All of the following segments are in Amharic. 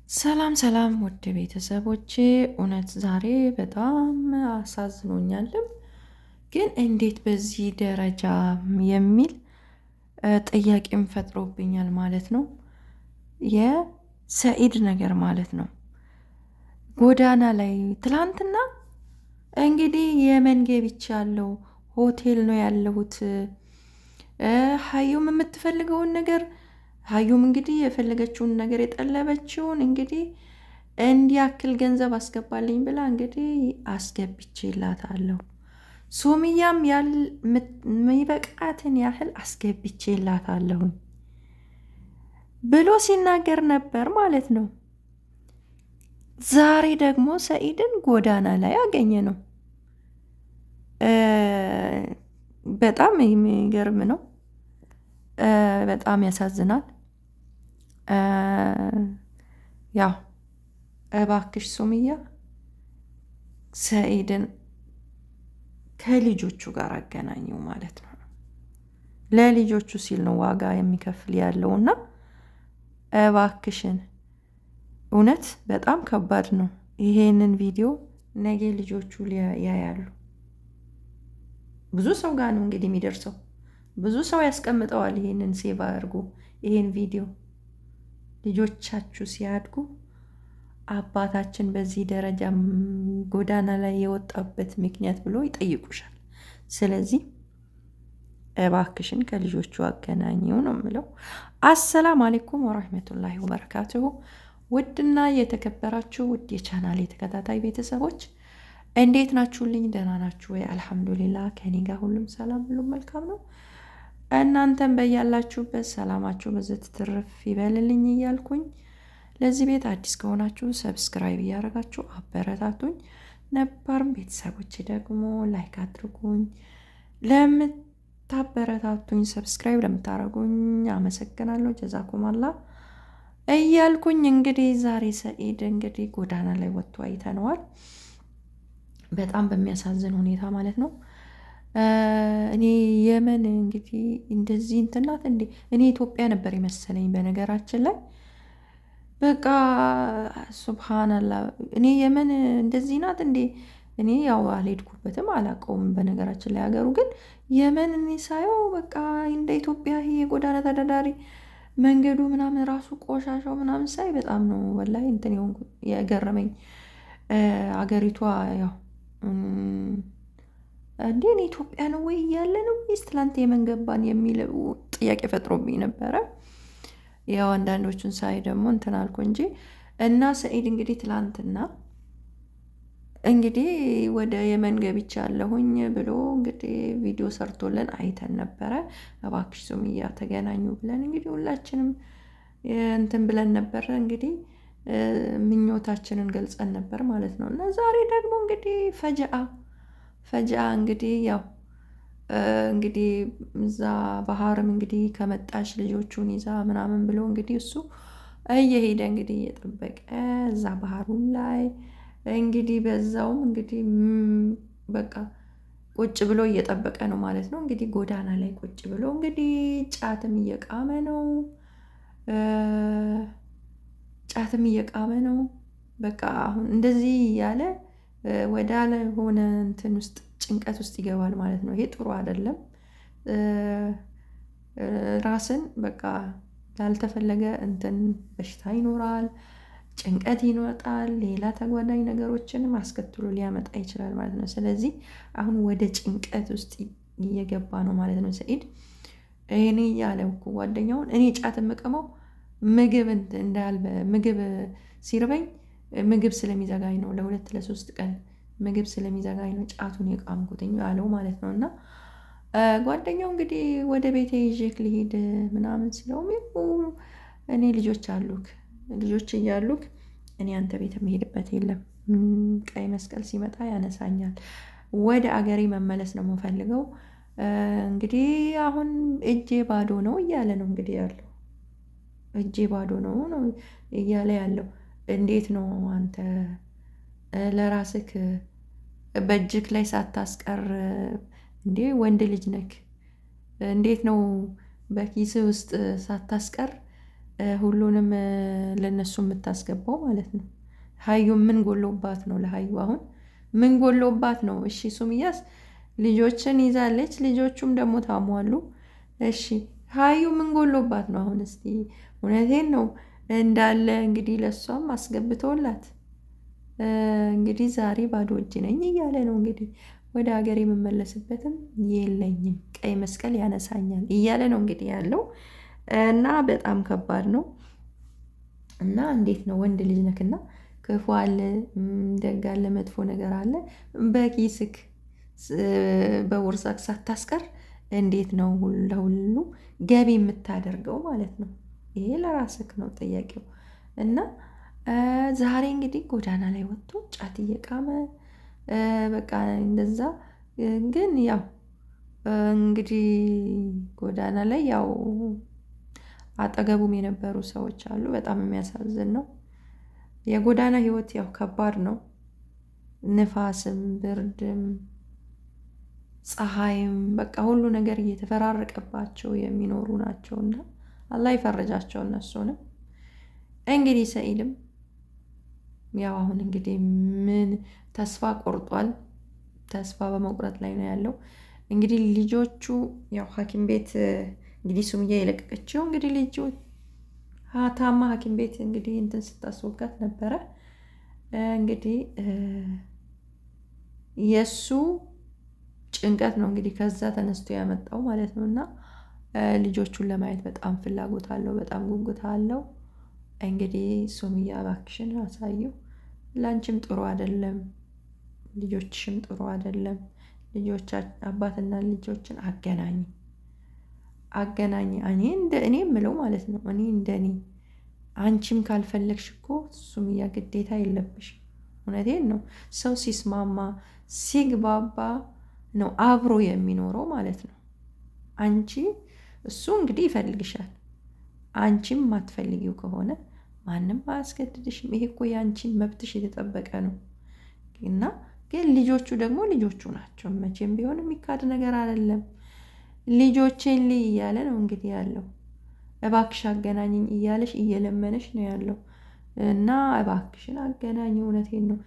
ሰላም ሰላም ውድ ቤተሰቦቼ፣ እውነት ዛሬ በጣም አሳዝኖኛልም። ግን እንዴት በዚህ ደረጃ የሚል ጥያቄም ፈጥሮብኛል ማለት ነው። የሰኢድ ነገር ማለት ነው። ጎዳና ላይ ትላንትና እንግዲህ የመን ገብቻለሁ፣ ሆቴል ነው ያለሁት። ሀዩም የምትፈልገውን ነገር ሀዩም እንግዲህ የፈለገችውን ነገር የጠለበችውን እንግዲህ እንዲያክል ገንዘብ አስገባልኝ ብላ እንግዲህ አስገብቼላታለሁ። ሱምያም የሚበቃትን ያህል አስገብቼላታለሁኝ ብሎ ሲናገር ነበር ማለት ነው። ዛሬ ደግሞ ሰኢድን ጎዳና ላይ አገኘ ነው። በጣም የሚገርም ነው። በጣም ያሳዝናል። ያው እባክሽ ሱምያ ሰኢድን ከልጆቹ ጋር አገናኘው ማለት ነው። ለልጆቹ ሲል ነው ዋጋ የሚከፍል ያለውና እባክሽን እውነት በጣም ከባድ ነው። ይሄንን ቪዲዮ ነገ ልጆቹ ያያሉ። ብዙ ሰው ጋር ነው እንግዲህ የሚደርሰው። ብዙ ሰው ያስቀምጠዋል። ይሄንን ሴቭ አድርጎ ይሄን ቪዲዮ ልጆቻችሁ ሲያድጉ አባታችን በዚህ ደረጃ ጎዳና ላይ የወጣበት ምክንያት ብሎ ይጠይቁሻል። ስለዚህ እባክሽን ከልጆቹ አገናኘው ነው የምለው። አሰላም አሌይኩም ወራህመቱላሂ ወበረካቱሁ። ውድና የተከበራችሁ ውድ የቻናሌ ተከታታይ ቤተሰቦች እንዴት ናችሁልኝ? ደህና ናችሁ ወይ? አልሐምዱሊላህ ከኔ ጋር ሁሉም ሰላም፣ ሁሉም መልካም ነው። እናንተም በያላችሁበት ሰላማችሁ በዘት ትርፍ ይበልልኝ እያልኩኝ ለዚህ ቤት አዲስ ከሆናችሁ ሰብስክራይብ እያደረጋችሁ አበረታቱኝ። ነባርም ቤተሰቦች ደግሞ ላይክ አድርጉኝ። ለምታበረታቱኝ ሰብስክራይብ ለምታደርጉኝ አመሰግናለሁ። ጀዛኩም አላህ እያልኩኝ እንግዲህ ዛሬ ሰኢድ እንግዲህ ጎዳና ላይ ወጥቶ አይተነዋል። በጣም በሚያሳዝን ሁኔታ ማለት ነው። እኔ የመን እንግዲህ እንደዚህ እንትናት እንዴ! እኔ ኢትዮጵያ ነበር የመሰለኝ በነገራችን ላይ በቃ ሱብሃንአላህ። እኔ የመን እንደዚህ ናት እንዴ? እኔ ያው አልሄድኩበትም አላውቀውም በነገራችን ላይ ሀገሩ። ግን የመን እኔ ሳየው በቃ እንደ ኢትዮጵያ ይሄ የጎዳና ተዳዳሪ መንገዱ ምናምን ራሱ ቆሻሻው ምናምን ሳይ በጣም ነው ወላሂ እንትን የሆንኩት የገረመኝ። አገሪቷ ያው እንዴ እኔ ኢትዮጵያ ነው ወይ እያለ ነው ወይስ ትላንት የመን ገባን የሚል ጥያቄ ፈጥሮብኝ ነበረ። ያው አንዳንዶቹን ሳይ ደግሞ እንትን አልኩ እንጂ እና ሰኢድ እንግዲህ ትላንትና እንግዲህ ወደ የመን ገብቻለሁኝ ብሎ እንግዲህ ቪዲዮ ሰርቶልን አይተን ነበረ። እባክሽ ሱምያ ተገናኙ ብለን እንግዲህ ሁላችንም እንትን ብለን ነበረ እንግዲህ ምኞታችንን ገልጸን ነበር ማለት ነው። እና ዛሬ ደግሞ እንግዲህ ፈጅአ እንግዲህ ያው እንግዲህ እዛ ባህርም እንግዲህ ከመጣሽ ልጆቹን ይዛ ምናምን ብሎ እንግዲህ እሱ እየሄደ እንግዲህ እየጠበቀ እዛ ባህሩን ላይ እንግዲህ በዛውም እንግዲህ በቃ ቁጭ ብሎ እየጠበቀ ነው ማለት ነው። እንግዲህ ጎዳና ላይ ቁጭ ብሎ እንግዲህ ጫትም እየቃመ ነው። በቃ አሁን እንደዚህ ያለ ወዳለ ሆነ እንትን ውስጥ ጭንቀት ውስጥ ይገባል ማለት ነው። ይሄ ጥሩ አይደለም። ራስን በቃ ላልተፈለገ እንትን በሽታ ይኖራል፣ ጭንቀት ይኖጣል፣ ሌላ ተጓዳኝ ነገሮችንም አስከትሎ ሊያመጣ ይችላል ማለት ነው። ስለዚህ አሁን ወደ ጭንቀት ውስጥ እየገባ ነው ማለት ነው ሰኢድ። እኔ ያለው እኮ ጓደኛውን እኔ ጫት የምቅመው ምግብ ሲርበኝ ምግብ ስለሚዘጋኝ ነው፣ ለሁለት ለሶስት ቀን ምግብ ስለሚዘጋኝ ነው ጫቱን የቃምኩትኝ አለው ማለት ነው። እና ጓደኛው እንግዲህ ወደ ቤቴ ይዤክ ልሂድ ምናምን ሲለውም እኔ ልጆች እያሉክ እኔ አንተ ቤት የምሄድበት የለም፣ ቀይ መስቀል ሲመጣ ያነሳኛል፣ ወደ አገሬ መመለስ ነው የምፈልገው። እንግዲህ አሁን እጄ ባዶ ነው እያለ ነው እንግዲህ ያለው። እጄ ባዶ ነው እያለ ያለው። እንዴት ነው አንተ ለራስክ በእጅክ ላይ ሳታስቀር እንዴ? ወንድ ልጅ ነክ፣ እንዴት ነው በኪስ ውስጥ ሳታስቀር ሁሉንም ለነሱ የምታስገባው ማለት ነው። ሀዩ ምን ጎሎባት ነው? ለሀዩ አሁን ምን ጎሎባት ነው? እሺ ሱምያስ ልጆችን ይዛለች፣ ልጆቹም ደግሞ ታሟሉ። እሺ ሀዩ ምን ጎሎባት ነው? አሁን እስቲ እውነቴን ነው እንዳለ እንግዲህ ለእሷም አስገብቶላት እንግዲህ ዛሬ ባዶ እጅ ነኝ እያለ ነው እንግዲህ ወደ ሀገር የምመለስበትም የለኝም ቀይ መስቀል ያነሳኛል እያለ ነው እንግዲህ ያለው እና በጣም ከባድ ነው። እና እንዴት ነው ወንድ ልጅ ነክና ክፉ አለ፣ ደግ አለ፣ መጥፎ ነገር አለ። በኪስክ በቦርሳክ ሳታስቀር እንዴት ነው ለሁሉ ገቢ የምታደርገው ማለት ነው? ይሄ ለራስክ ነው ጥያቄው። እና ዛሬ እንግዲህ ጎዳና ላይ ወጥቶ ጫት እየቃመ በቃ እንደዛ። ግን ያው እንግዲህ ጎዳና ላይ ያው አጠገቡም የነበሩ ሰዎች አሉ። በጣም የሚያሳዝን ነው። የጎዳና ህይወት ያው ከባድ ነው። ንፋስም፣ ብርድም፣ ፀሐይም በቃ ሁሉ ነገር እየተፈራረቀባቸው የሚኖሩ ናቸውና አላህ ይፈረጃቸው እነሱንም። እንግዲህ ሰኢድም ያው አሁን እንግዲህ ምን ተስፋ ቆርጧል። ተስፋ በመቁረጥ ላይ ነው ያለው። እንግዲህ ልጆቹ ያው ሐኪም ቤት እንግዲህ ሱምያ የለቀቀችው እንግዲህ ልጁ ታማ ሐኪም ቤት እንግዲህ እንትን ስታስወጋት ነበረ። እንግዲህ የእሱ ጭንቀት ነው እንግዲህ ከዛ ተነስቶ ያመጣው ማለት ነው። እና ልጆቹን ለማየት በጣም ፍላጎት አለው፣ በጣም ጉጉት አለው። እንግዲህ ሱምያ እባክሽን አሳዩ፣ ላንቺም ጥሩ አይደለም፣ ልጆችሽም ጥሩ አይደለም። ልጆች አባትና ልጆችን አገናኝ አገናኝ። እኔ የምለው ማለት ነው እኔ እንደኔ አንቺም ካልፈለግሽ እኮ ሱምያ ግዴታ የለብሽም። እውነቴን ነው። ሰው ሲስማማ ሲግባባ ነው አብሮ የሚኖረው ማለት ነው። አንቺ እሱ እንግዲህ ይፈልግሻል። አንቺም ማትፈልጊው ከሆነ ማንም አያስገድድሽም። ይሄ እኮ የአንቺን መብትሽ የተጠበቀ ነው። እና ግን ልጆቹ ደግሞ ልጆቹ ናቸው። መቼም ቢሆን የሚካድ ነገር አይደለም። ልጆቼን ልይ እያለ ነው እንግዲህ ያለው። እባክሽ አገናኝኝ እያለሽ እየለመነሽ ነው ያለው። እና እባክሽን አገናኝ። እውነቴን ነው።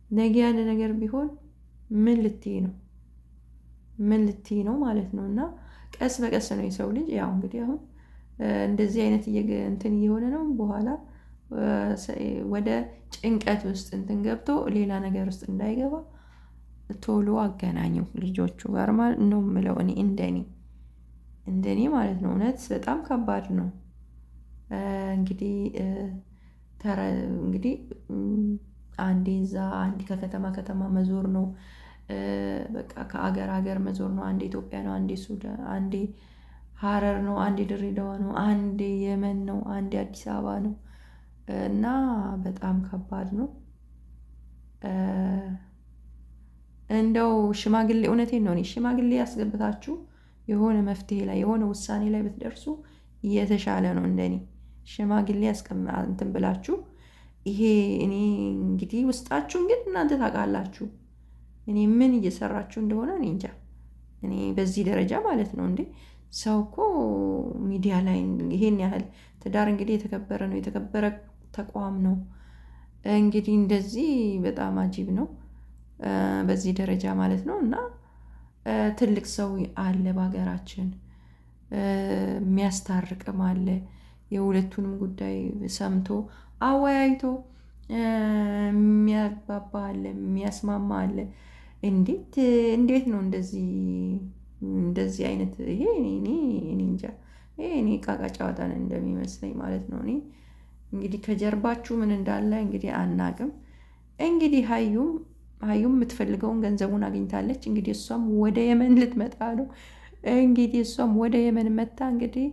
ነገ ያለ ነገር ቢሆን ምን ልትይ ነው? ምን ልትይ ነው ማለት ነው። እና ቀስ በቀስ ነው የሰው ልጅ ያው እንግዲህ አሁን እንደዚህ አይነት እንትን እየሆነ ነው። በኋላ ወደ ጭንቀት ውስጥ እንትን ገብቶ ሌላ ነገር ውስጥ እንዳይገባ ቶሎ አገናኘው ልጆቹ ጋር ማለት ነው የምለው እኔ እንደኔ ማለት ነው። እውነት በጣም ከባድ ነው። እንግዲህ እንግዲህ አንዴ እዛ አንዴ ከከተማ ከተማ መዞር ነው። በቃ ከአገር ሀገር መዞር ነው። አንዴ ኢትዮጵያ ነው፣ አንዴ ሱዳን፣ አንዴ ሀረር ነው፣ አንዴ ድሬዳዋ ነው፣ አንዴ የመን ነው፣ አንዴ አዲስ አበባ ነው። እና በጣም ከባድ ነው። እንደው ሽማግሌ እውነቴን ነው እኔ ሽማግሌ ያስገብታችሁ የሆነ መፍትሄ ላይ የሆነ ውሳኔ ላይ ብትደርሱ የተሻለ ነው። እንደኔ ሽማግሌ እንትን ብላችሁ ይሄ እኔ እንግዲህ ውስጣችሁን ግን እናንተ ታውቃላችሁ። እኔ ምን እየሰራችሁ እንደሆነ እኔ እንጃ። እኔ በዚህ ደረጃ ማለት ነው እንዴ ሰው እኮ ሚዲያ ላይ ይሄን ያህል ትዳር እንግዲህ የተከበረ ነው፣ የተከበረ ተቋም ነው። እንግዲህ እንደዚህ በጣም አጂብ ነው በዚህ ደረጃ ማለት ነው። እና ትልቅ ሰው አለ በሀገራችን የሚያስታርቅም አለ። የሁለቱንም ጉዳይ ሰምቶ አወያይቶ የሚያግባባ አለ፣ የሚያስማማ አለ። እንዴት ነው እንደዚህ አይነት ይሄ እኔ እንጃ። ይሄ እኔ ቃቃ ጨዋታን እንደሚመስለኝ ማለት ነው። እኔ እንግዲህ ከጀርባችሁ ምን እንዳለ እንግዲህ አናቅም። እንግዲህ ሀዩም የምትፈልገውን ገንዘቡን አግኝታለች። እንግዲህ እሷም ወደ የመን ልትመጣ ነው። እንግዲህ እሷም ወደ የመን መታ እንግዲህ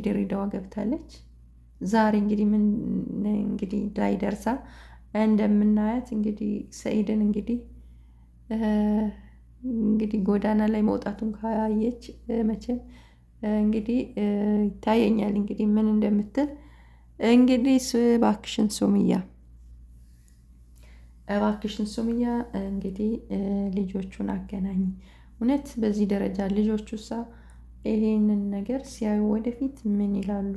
ድሬዳዋ ገብታለች። ዛሬ እንግዲህ ምን እንግዲህ ላይ ደርሳ እንደምናያት እንግዲህ ሰኢድን እንግዲህ ጎዳና ላይ መውጣቱን ካየች መቼም እንግዲህ ይታየኛል እንግዲህ ምን እንደምትል እንግዲህ እባክሽን ሱምያ እንግዲህ ልጆቹን አገናኝ። እውነት በዚህ ደረጃ ልጆቹ ይሄንን ነገር ሲያዩ ወደፊት ምን ይላሉ?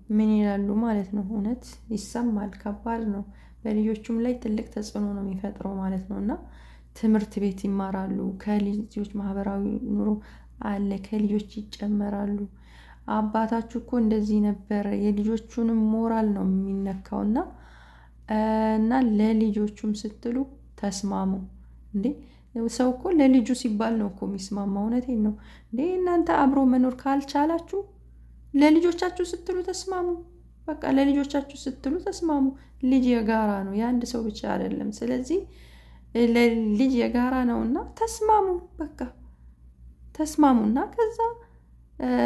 ምን ይላሉ ማለት ነው። እውነት ይሰማል። ከባድ ነው። በልጆቹም ላይ ትልቅ ተጽዕኖ ነው የሚፈጥረው ማለት ነው። እና ትምህርት ቤት ይማራሉ። ከልጆች ማህበራዊ ኑሮ አለ፣ ከልጆች ይጨመራሉ። አባታችሁ እኮ እንደዚህ ነበረ፣ የልጆቹንም ሞራል ነው የሚነካው። እና ለልጆቹም ስትሉ ተስማሙ እንዴ! ሰው እኮ ለልጁ ሲባል ነው እኮ የሚስማማ። እውነቴን ነው እንዴ! እናንተ አብሮ መኖር ካልቻላችሁ ለልጆቻችሁ ስትሉ ተስማሙ። በቃ ለልጆቻችሁ ስትሉ ተስማሙ። ልጅ የጋራ ነው፣ የአንድ ሰው ብቻ አይደለም። ስለዚህ ለልጅ የጋራ ነውና ተስማሙ። በቃ ተስማሙና ከዛ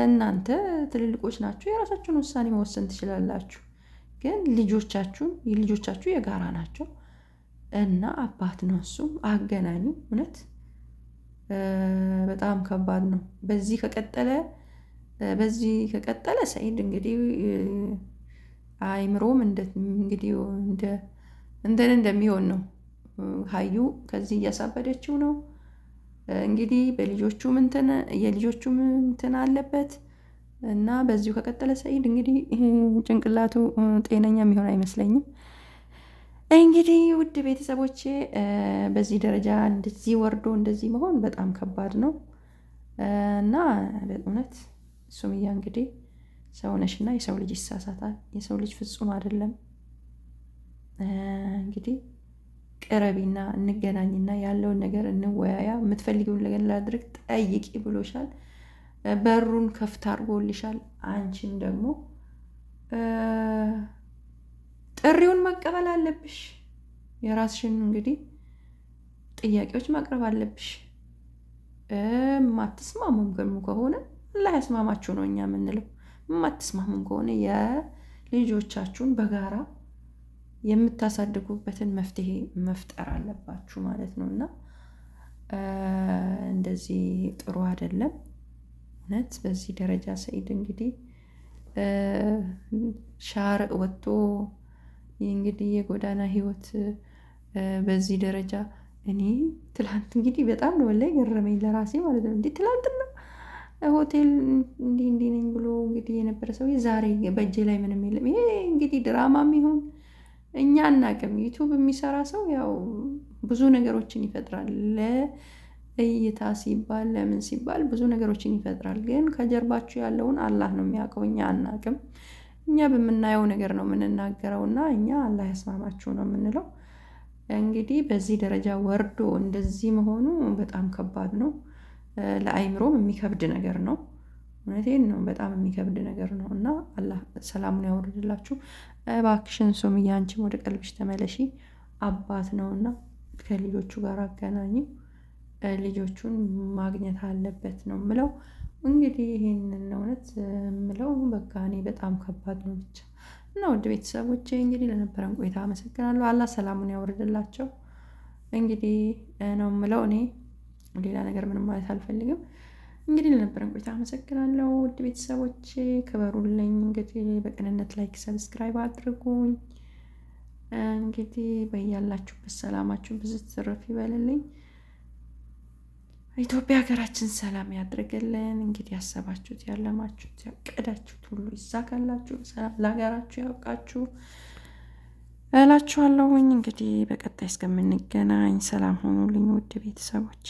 እናንተ ትልልቆች ናችሁ፣ የራሳችሁን ውሳኔ መወሰን ትችላላችሁ። ግን ልጆቻችሁ የጋራ ናቸው እና አባት ነው እሱም አገናኙ። እውነት በጣም ከባድ ነው። በዚህ ከቀጠለ ሰኢድ እንግዲህ አይምሮም እንግዲህ እንትን እንደሚሆን ነው። ሀዩ ከዚህ እያሳበደችው ነው እንግዲህ የልጆቹም እንትን አለበት እና በዚሁ ከቀጠለ ሰኢድ እንግዲህ ጭንቅላቱ ጤነኛ የሚሆን አይመስለኝም። እንግዲህ ውድ ቤተሰቦቼ በዚህ ደረጃ እንደዚህ ወርዶ እንደዚህ መሆን በጣም ከባድ ነው እና በእውነት ሱምያ እንግዲህ ሰው ነሽና የሰው ልጅ ይሳሳታል። የሰው ልጅ ፍጹም አይደለም። እንግዲህ ቅረቢና እንገናኝና ያለውን ነገር እንወያያ። የምትፈልጊውን ነገር ላድርግ ጠይቂ ብሎሻል። በሩን ከፍታ አድርጎልሻል። አንቺም ደግሞ ጥሪውን መቀበል አለብሽ። የራስሽን እንግዲህ ጥያቄዎች ማቅረብ አለብሽ። የማትስማሙም ከሆነ አላህ ያስማማችሁ ነው እኛ የምንለው። የማትስማሙም ከሆነ የልጆቻችሁን በጋራ የምታሳድጉበትን መፍትሄ መፍጠር አለባችሁ ማለት ነው እና እንደዚህ ጥሩ አይደለም። እውነት በዚህ ደረጃ ሰኢድ እንግዲህ ሻር ወጥቶ እንግዲህ የጎዳና ህይወት በዚህ ደረጃ እኔ ትላንት እንግዲህ በጣም ነው ላይ ገረመኝ ለራሴ ማለት ነው። እንዲህ ትላንትና ሆቴል እንዲህ ነኝ ብሎ እንግዲህ የነበረ ሰው ዛሬ በእጄ ላይ ምንም የለም። ይሄ እንግዲህ ድራማም ይሁን እኛ አናውቅም። ዩቱብ የሚሰራ ሰው ያው ብዙ ነገሮችን ይፈጥራል። ለእይታ ሲባል ለምን ሲባል ብዙ ነገሮችን ይፈጥራል። ግን ከጀርባችሁ ያለውን አላህ ነው የሚያውቀው፣ እኛ አናውቅም። እኛ በምናየው ነገር ነው የምንናገረው እና እኛ አላህ ያስማማችሁ ነው የምንለው። እንግዲህ በዚህ ደረጃ ወርዶ እንደዚህ መሆኑ በጣም ከባድ ነው። ለአይምሮም የሚከብድ ነገር ነው። እውነቴን ነው፣ በጣም የሚከብድ ነገር ነው እና አላህ ሰላሙን ያወርድላችሁ። እባክሽን ሱምያ አንቺም ወደ ቀልብሽ ተመለሺ። አባት ነውና ከልጆቹ ጋር አገናኙ። ልጆቹን ማግኘት አለበት ነው ምለው። እንግዲህ ይሄንን እውነት ምለው በቃ እኔ በጣም ከባድ ነው ብቻ እና ውድ ቤተሰቦቼ እንግዲህ ለነበረን ቆይታ አመሰግናለሁ። አላህ ሰላሙን ያወርድላቸው እንግዲህ ነው ምለው። እኔ ሌላ ነገር ምንም ማለት አልፈልግም። እንግዲህ ለነበረን ቆይታ አመሰግናለሁ። ውድ ቤተሰቦቼ ክበሩልኝ። እንግዲህ በቅንነት ላይክ፣ ሰብስክራይብ አድርጉኝ። እንግዲህ በያላችሁበት ሰላማችሁ ብዙ ትርፍ ይበልልኝ። ኢትዮጵያ ሀገራችን ሰላም ያድርግልን። እንግዲህ ያሰባችሁት ያለማችሁት ያቀዳችሁት ሁሉ ይሳካላችሁ። ሰላም ለሀገራችሁ ያውቃችሁ እላችኋለሁኝ። እንግዲህ በቀጣይ እስከምንገናኝ ሰላም ሆኑልኝ ውድ ቤተሰቦች።